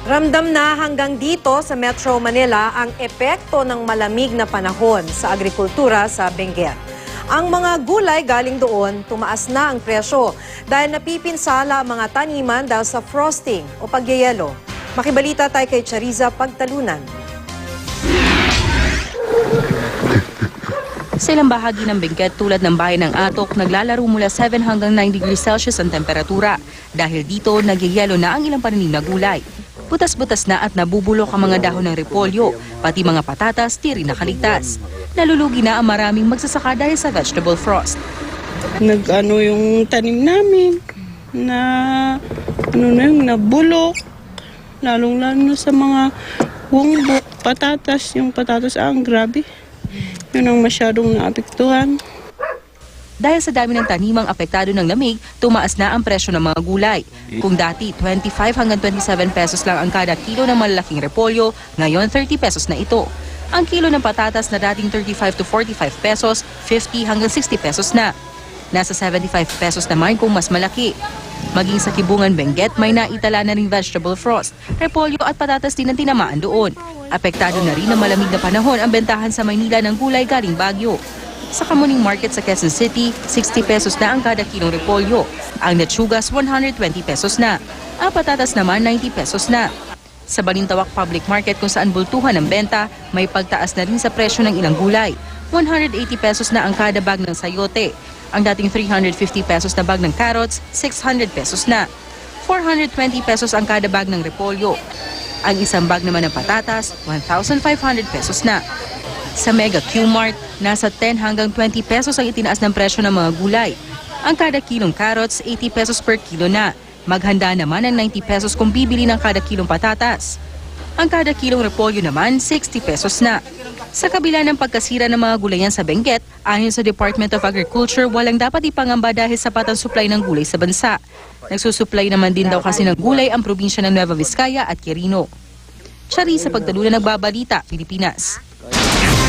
Ramdam na hanggang dito sa Metro Manila ang epekto ng malamig na panahon sa agrikultura sa Benguet. Ang mga gulay galing doon, tumaas na ang presyo dahil napipinsala ang mga taniman dahil sa frosting o pagyayelo. Makibalita tayo kay Chariza Pagtalunan. Sa ilang bahagi ng Benguet tulad ng bayan ng Atok, naglalaro mula 7 hanggang 9 degrees Celsius ang temperatura. Dahil dito, nagyayelo na ang ilang pananim na gulay. Butas-butas na at nabubulok ang mga dahon ng repolyo, pati mga patatas di rin nakaligtas. Nalulugi na ang maraming magsasaka dahil sa vegetable frost. Nag-ano yung tanim namin na nabulok, lalong-lalo na sa mga bungbok, patatas, yung patatas grabe. Yun ang masyadong naapektuhan. Dahil sa dami ng tanimang apektado ng lamig, tumaas na ang presyo ng mga gulay. Kung dati 25 hanggang 27 pesos lang ang kada kilo ng malalaking repolyo, ngayon 30 pesos na ito. Ang kilo ng patatas na dating 35 to 45 pesos, 50 hanggang 60 pesos na. Nasa 75 pesos naman kung mas malaki. Maging sa Kibungan, Benguet, may naitala na ring vegetable frost. Repolyo at patatas din ang tinamaan doon. Apektado na rin ng malamig na panahon ang bentahan sa Maynila ng gulay galing Baguio. Sa Kamuning Market sa Quezon City, 60 pesos na ang kada kilong repolyo. Ang lechugas, 120 pesos na. Ang patatas naman, 90 pesos na. Sa Balintawak Public Market kung saan bultuhan ang benta, may pagtaas na rin sa presyo ng ilang gulay. 180 pesos na ang kada bag ng sayote. Ang dating 350 pesos na bag ng carrots, 600 pesos na. 420 pesos ang kada bag ng repolyo. Ang isang bag naman ng patatas, 1,500 pesos na. Sa Mega Q-Mart, nasa 10 hanggang 20 pesos ang itinaas ng presyo ng mga gulay. Ang kada kilong carrots, 80 pesos per kilo na. Maghanda naman ang 90 pesos kung bibili ng kada kilong patatas. Ang kada kilong repolyo naman, 60 pesos na. Sa kabila ng pagkasira ng mga gulayan sa Benguet, ayon sa Department of Agriculture, walang dapat ipangamba dahil sapat ang supply ng gulay sa bansa. Nagsusupply naman din daw kasi ng gulay ang probinsya ng Nueva Vizcaya at Quirino. Chariza Pagtalunan, Nagbabalita, Pilipinas.